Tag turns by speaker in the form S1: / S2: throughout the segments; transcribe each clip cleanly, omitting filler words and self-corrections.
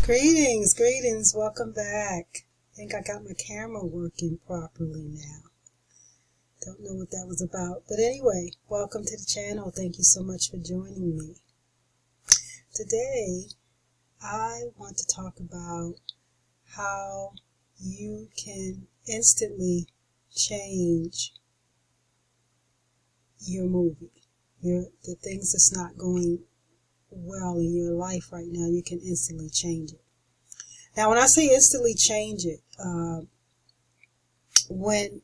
S1: Greetings, welcome back. I think I got my camera working properly now. Don't know what that was about, but anyway, welcome to the channel. Thank you so much for joining me. Today, I want to talk about how you can instantly change your movie. The things that's not going well in your life right now, you can instantly change it. Now, when I say instantly change it, when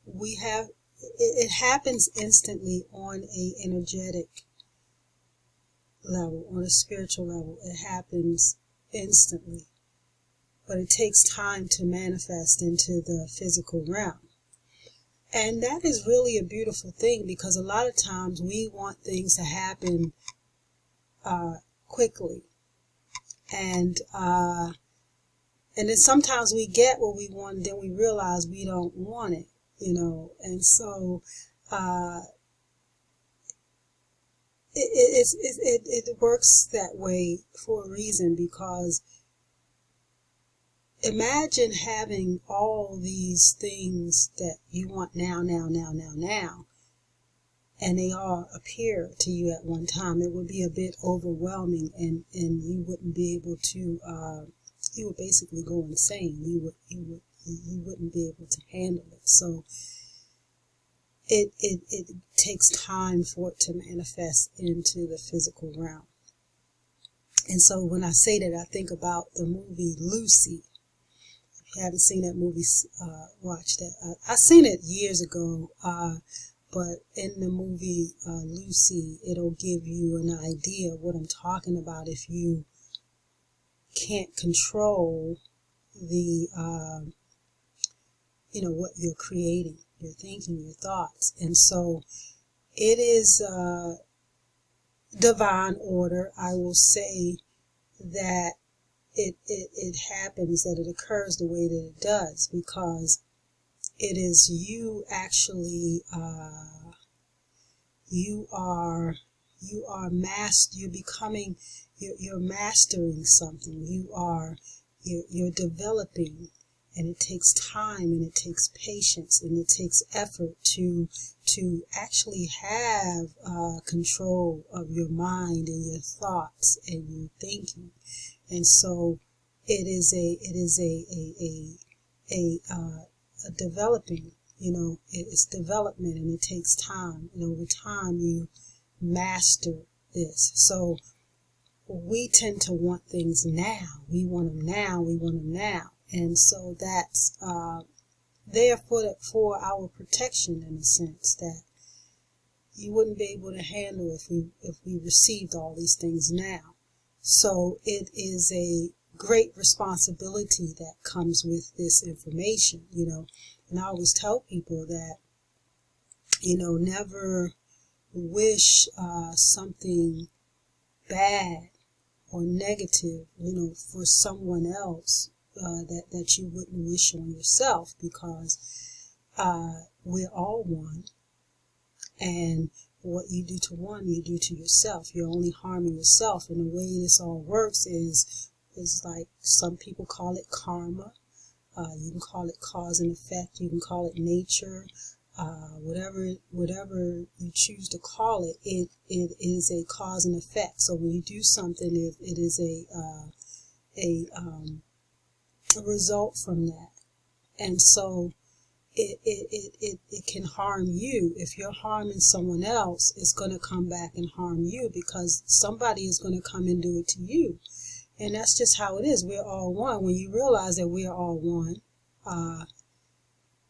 S1: we have, it happens instantly on a energetic level, on a spiritual level. It happens instantly, but it takes time to manifest into the physical realm. And that is really a beautiful thing, because a lot of times we want things to happen quickly. And then sometimes we get what we want, and then we realize we don't want it, And so it works that way for a reason, because imagine having all these things that you want now, and they all appear to you at one time. It would be a bit overwhelming, and you wouldn't be able to. You would basically go insane. You wouldn't be able to handle it. So it takes time for it to manifest into the physical realm. And so when I say that, I think about the movie Lucy. If you haven't seen that movie, watch that. I seen it years ago, but in the movie Lucy, it'll give you an idea of what I'm talking about if you can't control the, what you're creating, your thinking, your thoughts. And so it is divine order. I will say that it happens, that it occurs the way that it does, because it is you actually, you're becoming, you're mastering something. You're developing, and it takes time, and it takes patience, and it takes effort to actually have control of your mind and your thoughts and your thinking. And so it is a developing, it's development, and it takes time, and over time you master this. So we tend to want things now. We want them now. And so that's there for our protection, in a sense, that you wouldn't be able to handle if we received all these things now. So it is a great responsibility that comes with this information, And I always tell people that, never wish something bad or negative, for someone else that you wouldn't wish on yourself, because we're all one, and what you do to one, you do to yourself. You're only harming yourself. And the way this all works is like, some people call it karma. You can call it cause and effect. You can call it nature. Whatever you choose to call it, it is a cause and effect. So when you do something, it is a result from that. And so it can harm you. If you're harming someone else, it's going to come back and harm you, because somebody is going to come and do it to you. And that's just how it is. We're all one. When you realize that we're all one,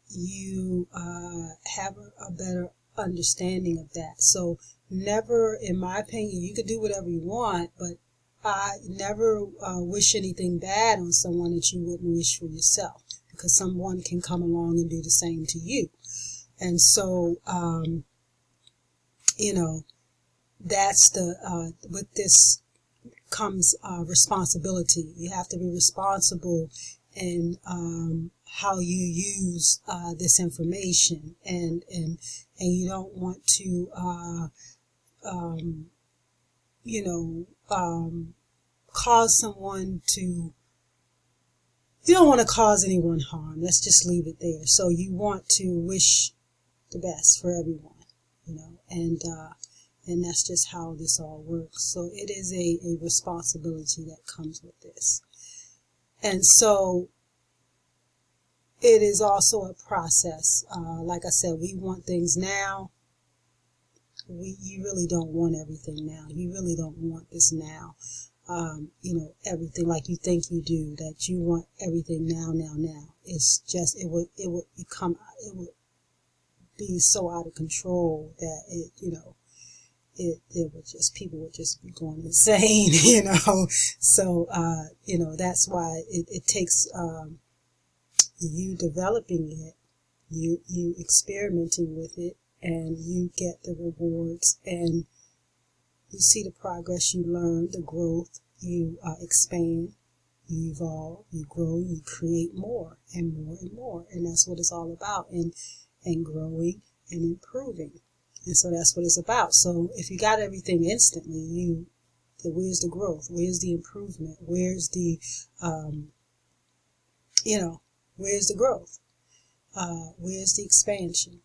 S1: you have a better understanding of that. So never, in my opinion, you can do whatever you want, but I never wish anything bad on someone that you wouldn't wish for yourself, because someone can come along and do the same to you. And so, that's with this comes responsibility. You have to be responsible in how you use this information, and you don't want to cause someone to, you don't want to cause anyone harm. Let's just leave it there. So you want to wish the best for everyone, and that's just how this all works. So it is a responsibility that comes with this. And so it is also a process. Like I said, we want things now. You really don't want everything now. You really don't want this now. Everything like you think you do, that you want everything now. It's just, it would be so out of control that people would just be going insane, So, that's why it takes, you developing it, you experimenting with it, and you get the rewards, and you see the progress, you learn, the growth, you expand, you evolve, you grow, you create more and more and more. And that's what it's all about, and growing and improving. And so that's what it's about. So if you got everything instantly, where's the growth? Where's the improvement? Where's the, where's the growth? Where's the expansion?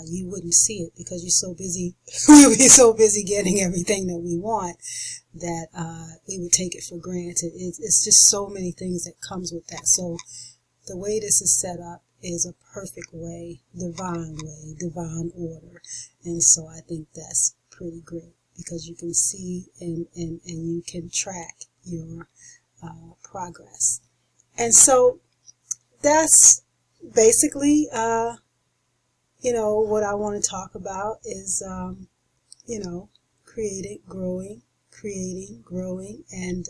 S1: You wouldn't see it because you're so busy. We'll be so busy getting everything that we want that we would take it for granted. It's just so many things that comes with that. So the way this is set up is a perfect way, divine order. And so I think that's pretty great because you can see and you can track your progress. And so that's basically, what I want to talk about is, creating, growing, and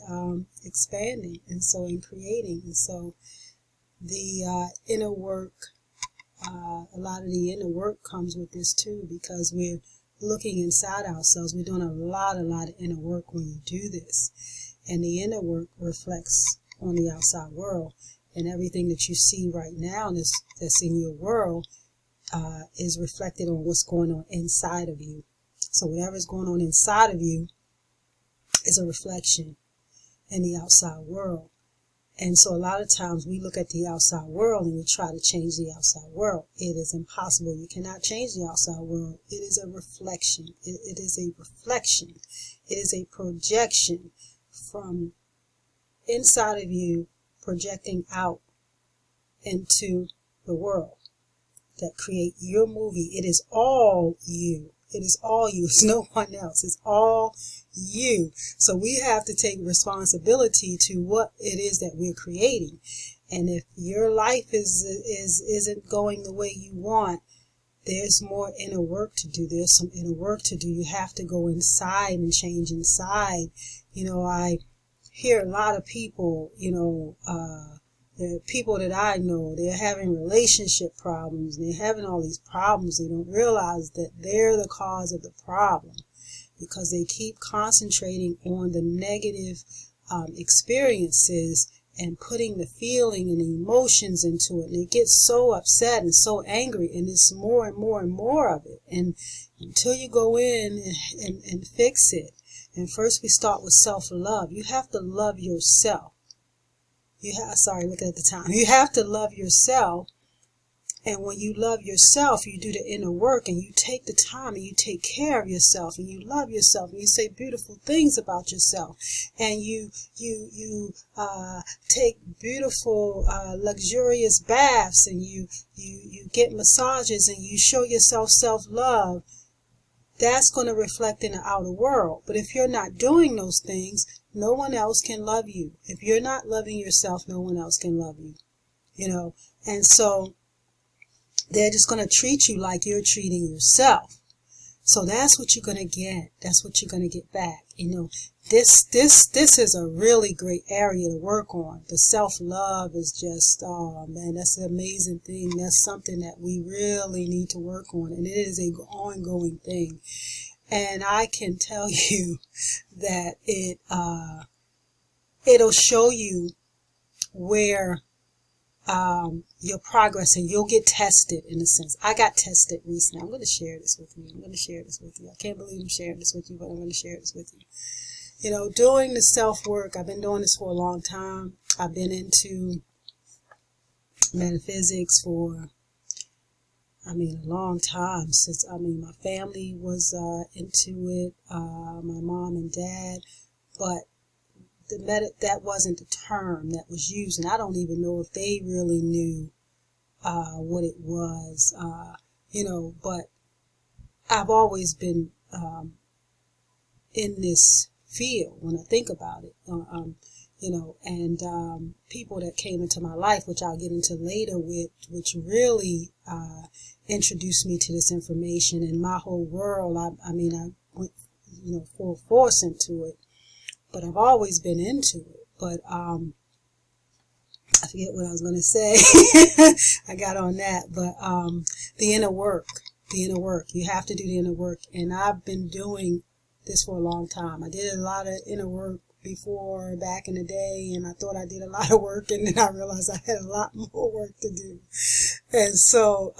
S1: expanding. And so in creating, and so the inner work, a lot of the inner work comes with this too, because we're looking inside ourselves. We're doing a lot of inner work when you do this. And the inner work reflects on the outside world. And everything that you see right now that's in your world is reflected on what's going on inside of you. So whatever's going on inside of you is a reflection in the outside world. And so a lot of times we look at the outside world and we try to change the outside world. It is impossible. You cannot change the outside world. It is a reflection. It is a reflection. It is a projection from inside of you, projecting out into the world that create your movie. It is all you. It is all you. It's no one else. It's all you. So we have to take responsibility to what it is that we're creating. And if your life isn't going the way you want, there's more inner work to do. There's some inner work to do. You have to go inside and change inside. I hear a lot of people, the people that I know, they're having relationship problems. They're having all these problems. They don't realize that they're the cause of the problem because they keep concentrating on the negative experiences and putting the feeling and the emotions into it. And they get so upset and so angry, and it's more and more and more of it. And until you go in and fix it, and first we start with self-love. You have to love yourself. Looking at the time. You have to love yourself. And when you love yourself, you do the inner work and you take the time and you take care of yourself and you love yourself and you say beautiful things about yourself. And you take beautiful, luxurious baths and you get massages and you show yourself self-love. That's going to reflect in the outer world. But if you're not doing those things, no one else can love you. If you're not loving yourself, no one else can love you. And so they're just going to treat you like you're treating yourself. So that's what you're going to get. That's what you're going to get back. This is a really great area to work on. The self-love is just, oh man, that's an amazing thing. That's something that we really need to work on. And it is an ongoing thing. And I can tell you that it'll show you where your progress, and you'll get tested in a sense. I got tested recently. I'm going to share this with you. I can't believe I'm sharing this with you, but I'm going to share this with you. doing the self-work, I've been doing this for a long time. I've been into metaphysics for, a long time. Since, my family was into it, my mom and dad, but that wasn't the term that was used, and I don't even know if they really knew what it was, but I've always been in this field when I think about it, and people that came into my life, which I'll get into later, which really introduced me to this information and my whole world. I went, full force into it, but I've always been into it. But I forget what I was going to say. I got on that, but the inner work. You have to do the inner work, and I've been doing this for a long time. I did a lot of inner work before, back in the day, and I thought I did a lot of work, and then I realized I had a lot more work to do. And so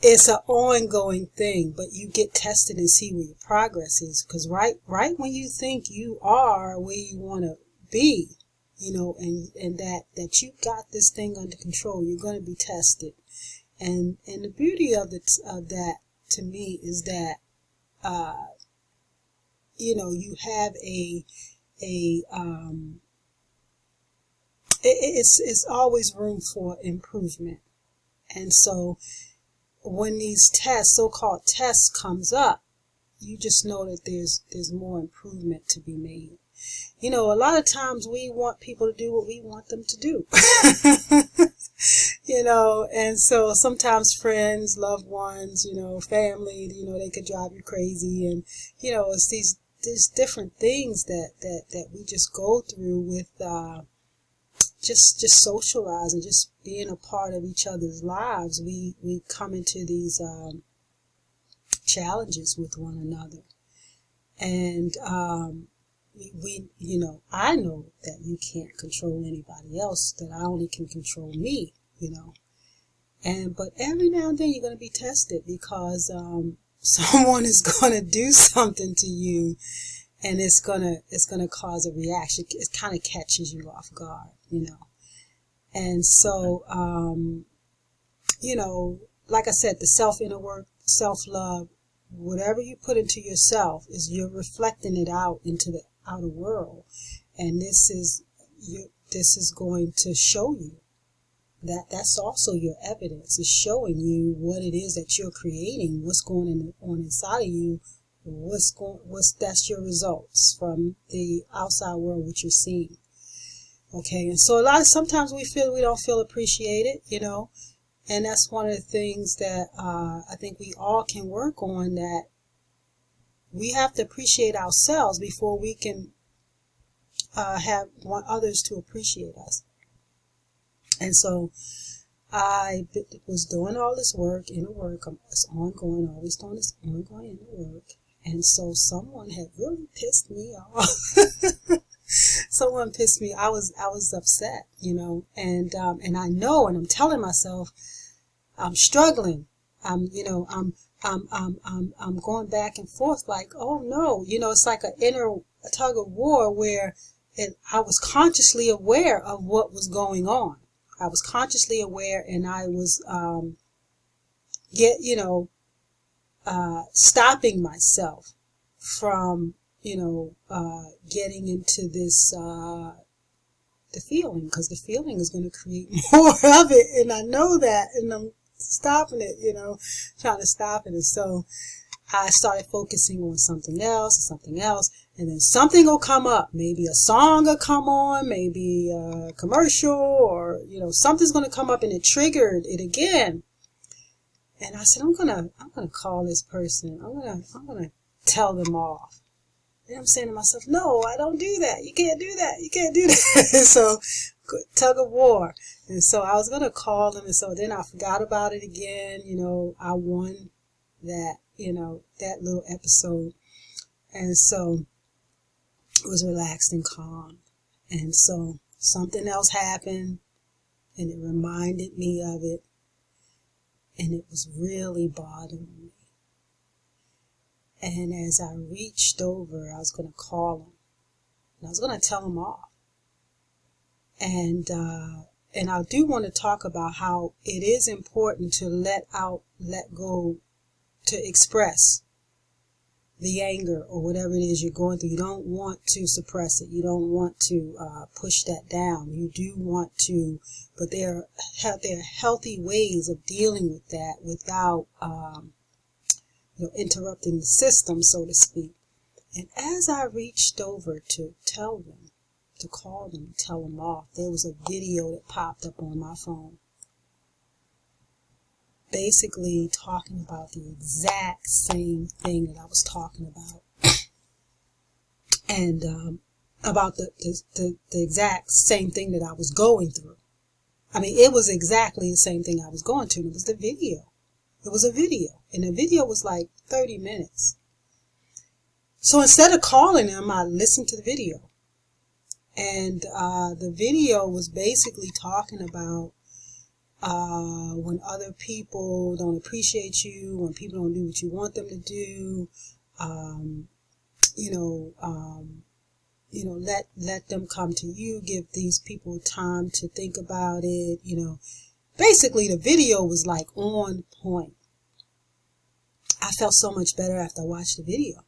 S1: it's an ongoing thing, but you get tested and see where your progress is, because right when you think you are where you want to be, and that you got this thing under control, you're going to be tested. And the beauty of that to me is that you have it's always room for improvement. And so when these so-called tests comes up, you just know that there's more improvement to be made. A lot of times we want people to do what we want them to do. And so sometimes friends, loved ones, family, they could drive you crazy. And, it's these different things that we just go through with just socializing, just being a part of each other's lives. We come into these challenges with one another. And I know that you can't control anybody else, that I only can control me, but every now and then you're going to be tested, because someone is going to do something to you, and it's gonna cause a reaction. It kind of catches you off guard, and so like I said, the inner work, self-love, whatever you put into yourself is you're reflecting it out into the outer world, and this is going to show you that's also your evidence. It's showing you what it is that you're creating, what's going on inside of you, that's your results from the outside world, what you're seeing. Okay, and so sometimes we don't feel appreciated, and that's one of the things that I think we all can work on, that we have to appreciate ourselves before we can want others to appreciate us. And so I was doing all this work, inner work. It's ongoing, always doing this ongoing inner work. And so someone had really pissed me off. Someone pissed me. I was upset, and I know, and I'm telling myself, I'm struggling. I'm going back and forth, like, oh no, it's like a tug of war where I was consciously aware of what was going on. I was consciously aware, and I was stopping myself from getting into this the feeling, because the feeling is going to create more of it, and I know that, and I'm stopping it, trying to stop it. And so I started focusing on something else, and then something will come up. Maybe a song will come on, maybe a commercial, or something's going to come up, and it triggered it again. And I said, I'm gonna call this person. I'm gonna tell them off. And I'm saying to myself, no, I don't do that. You can't do that. You can't do that. So tug of war. And so I was gonna call them, and so then I forgot about it again. I won that that little episode, and so it was relaxed and calm. And so something else happened, and it reminded me of it, and it was really bothering me. And as I reached over, I was going to call him. And I was going to tell him off. And I do want to talk about how it is important to let go, to express the anger or whatever it is you're going through. You don't want to suppress it. You don't want to push that down. You do want to, but there are healthy ways of dealing with that without interrupting the system, so to speak. And as I reached over to tell them, to call them and tell them off, there was a video that popped up on my phone, basically talking about the exact same thing that I was talking about, and about the exact same thing that I was going through. I mean, it was exactly the same thing I was going through. And it was the video. It was a video, and the video was like 30 minutes. So instead of calling them, I listened to the video, and the video was basically talking about when other people don't appreciate you, when people don't do what you want them to do, let them come to you, give these people time to think about it. Basically the video was like on point. I felt so much better after I watched the video.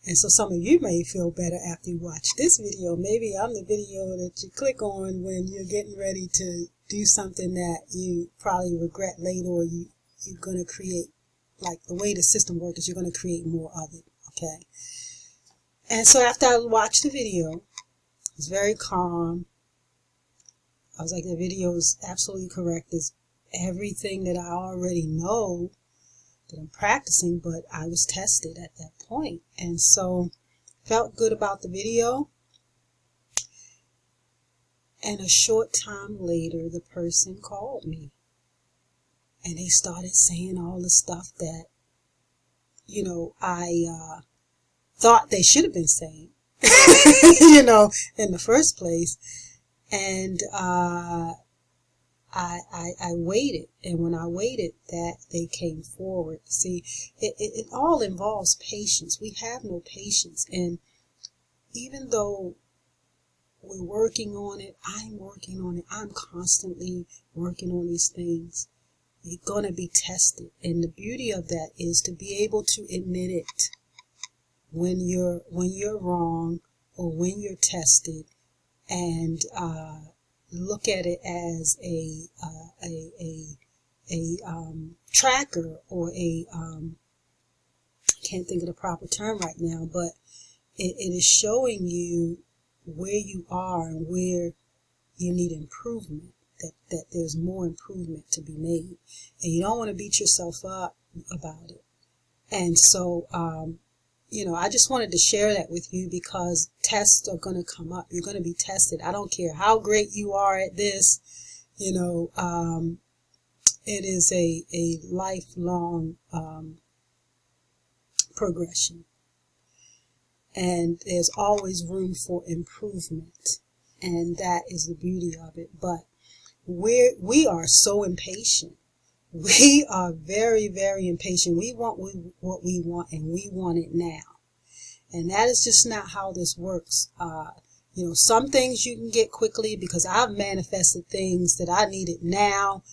S1: And so some of you may feel better after you watch this video. Maybe I'm the video that you click on when you're getting ready to do something that you probably regret later, or you're going to create, like the way the system works is you're going to create more of it, okay? And so after I watched the video, I was very calm. I was like, the video is absolutely correct. It's everything that I already know that I'm practicing, but I was tested at that point. And so felt good about the video. And a short time later, the person called me, and they started saying all the stuff that, I thought they should have been saying, in the first place. And I waited, and when I waited, that they came forward. See, it all involves patience. We have no patience, and even though we're working on it, I'm working on it, I'm constantly working on these things, you're going to be tested. And the beauty of that is to be able to admit it when you're wrong, or when you're tested, and look at it as a tracker, or I can't think of the proper term right now, but it is showing you where you are and where you need improvement, that there's more improvement to be made, and you don't want to beat yourself up about it. And so I just wanted to share that with you, because tests are going to come up. You're going to be tested. I don't care how great you are at this. It is a lifelong progression. And there's always room for improvement. And that is the beauty of it. But we are so impatient. We are very, very impatient. We want what we want, and we want it now. And that is just not how this works. Some things you can get quickly, because I've manifested things that I needed now,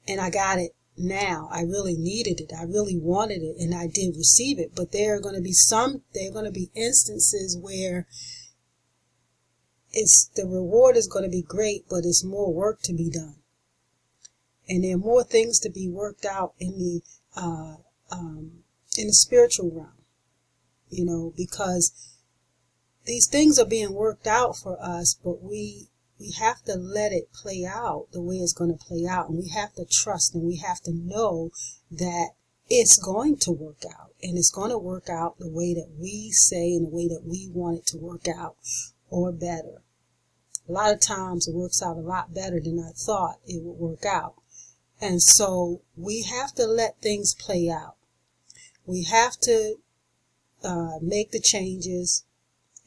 S1: and I got it now. I really needed it. I really wanted it, and I did receive it. But there are going to be instances where the reward is going to be great, but it's more work to be done. And there are more things to be worked out in the spiritual realm, because these things are being worked out for us, but we have to let it play out the way it's going to play out, and we have to trust, and we have to know that it's going to work out, and it's going to work out the way that we say and the way that we want it to work out, or better. A lot of times it works out a lot better than I thought it would work out. And so we have to let things play out. We have to make the changes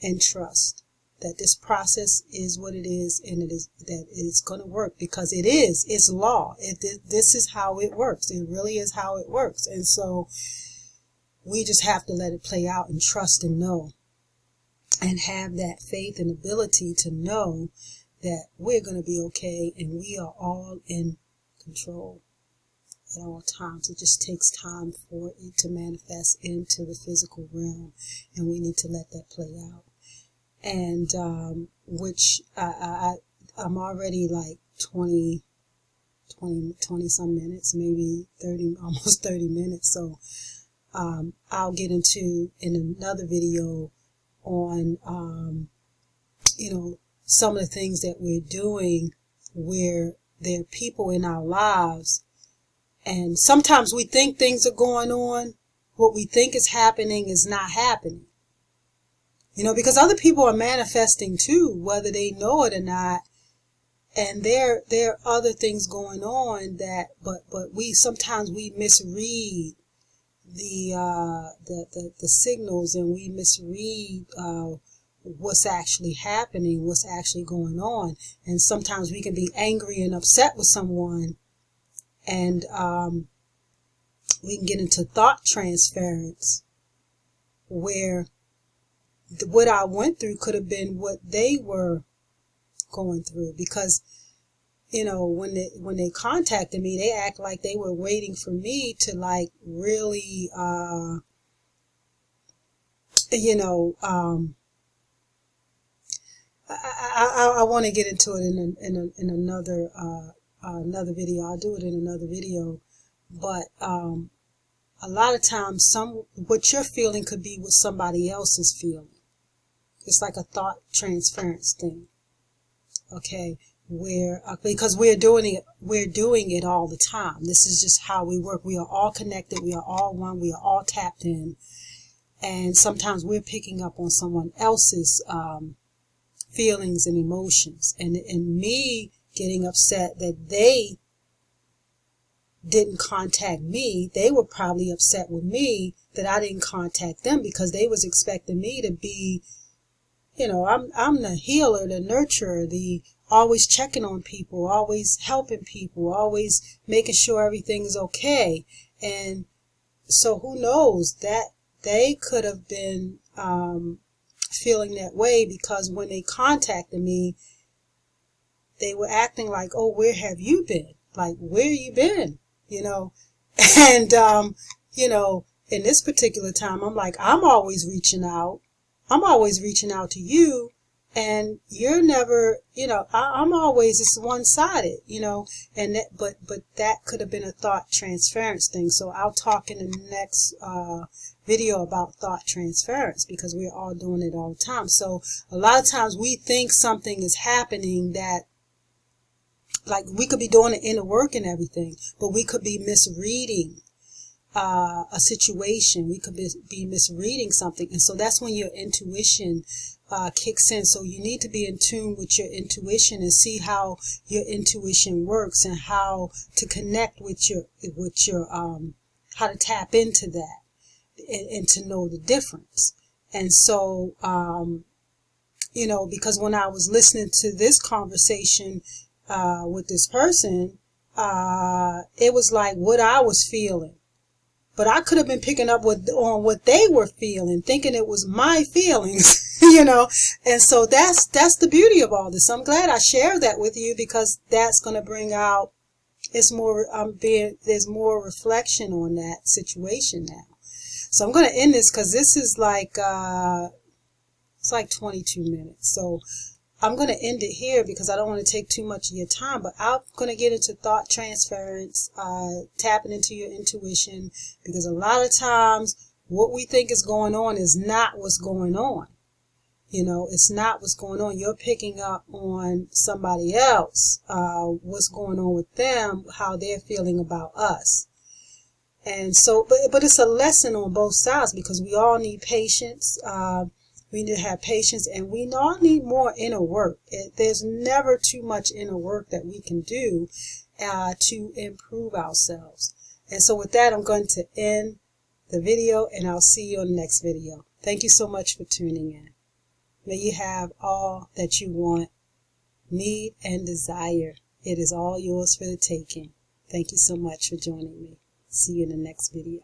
S1: and trust that this process is what it is, and it's going to work, because it's law. This is how it works. It really is how it works. And so We just have to let it play out and trust and know, and have that faith and ability to know that we're going to be okay and we are all in control at all times. It just takes time for it to manifest into the physical realm, and we need to let that play out. And which I'm already like 20 some minutes, maybe 30, almost 30 minutes. So I'll get into in another video on some of the things that we're doing where there are people in our lives, and sometimes we think things are going on. What we think is happening is not happening. Because other people are manifesting too, whether they know it or not. And there are other things going on that, but sometimes we misread the signals, and we misread what's actually happening, what's actually going on. And sometimes we can be angry and upset with someone, and we can get into thought transference where what I went through could have been what they were going through, because when they contacted me, they act like they were waiting for me to like really I want to get into it in another video. I'll do it in another video, but a lot of times what you're feeling could be what somebody else is feeling. It's like a thought transference thing. Okay, because we're doing it all the time. This is just how we work. We are all connected. We are all one. We are all tapped in. And sometimes we're picking up on someone else's feelings and emotions. And me getting upset that they didn't contact me, they were probably upset with me that I didn't contact them, because they was expecting me to be, I'm the healer, the nurturer, the always checking on people, always helping people, always making sure everything's okay. And so who knows, that they could have been feeling that way, because when they contacted me, they were acting like, oh, where have you been? Like, where you been? And, in this particular time, I'm like, I'm always reaching out. I'm always reaching out to you, and you're never, I'm always, it's one-sided, and that, but that could have been a thought transference thing. So I'll talk in the next video about thought transference, because we're all doing it all the time. So a lot of times we think something is happening that, like, we could be doing the inner work and everything, but we could be misreading a situation. We could be misreading something. And so that's when your intuition kicks in. So you need to be in tune with your intuition and see how your intuition works, and how to connect with your how to tap into that, and to know the difference. And so, because when I was listening to this conversation with this person, it was like what I was feeling. But I could have been picking up on what they were feeling, thinking it was my feelings, And so that's the beauty of all this. I'm glad I shared that with you, because that's going to bring out, there's more reflection on that situation now. So I'm going to end this, because this is like, it's like 22 minutes. So I'm going to end it here, because I don't want to take too much of your time, but I'm going to get into thought transference, tapping into your intuition, because a lot of times what we think is going on is not what's going on. It's not what's going on. You're picking up on somebody else, what's going on with them, how they're feeling about us. And so, but it's a lesson on both sides, because we all need patience. We need to have patience, and we all need more inner work. There's never too much inner work that we can do to improve ourselves. And so with that, I'm going to end the video, and I'll see you on the next video. Thank you so much for tuning in. May you have all that you want, need, and desire. It is all yours for the taking. Thank you so much for joining me. See you in the next video.